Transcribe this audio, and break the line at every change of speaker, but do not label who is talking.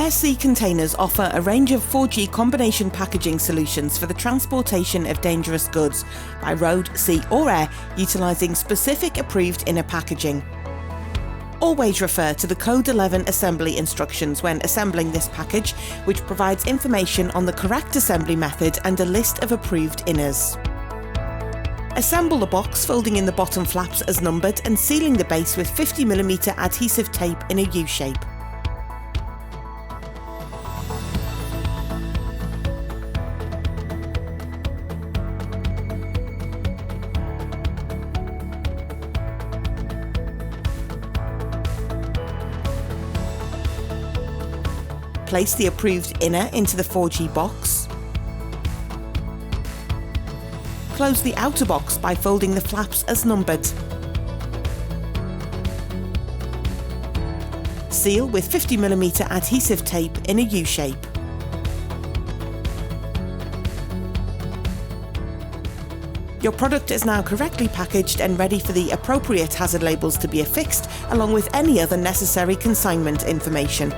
Air-Sea Containers offer a range of 4G combination packaging solutions for the transportation of dangerous goods by road, sea or air, utilising specific approved inner packaging. Always refer to the Code 11 assembly instructions when assembling this package, which provides information on the correct assembly method and a list of approved inners. Assemble the box, folding in the bottom flaps as numbered and sealing the base with 50mm adhesive tape in a U-shape. Place the approved inner into the 4G box. Close the outer box by folding the flaps as numbered. Seal with 50mm adhesive tape in a U-shape. Your product is now correctly packaged and ready for the appropriate hazard labels to be affixed, along with any other necessary consignment information.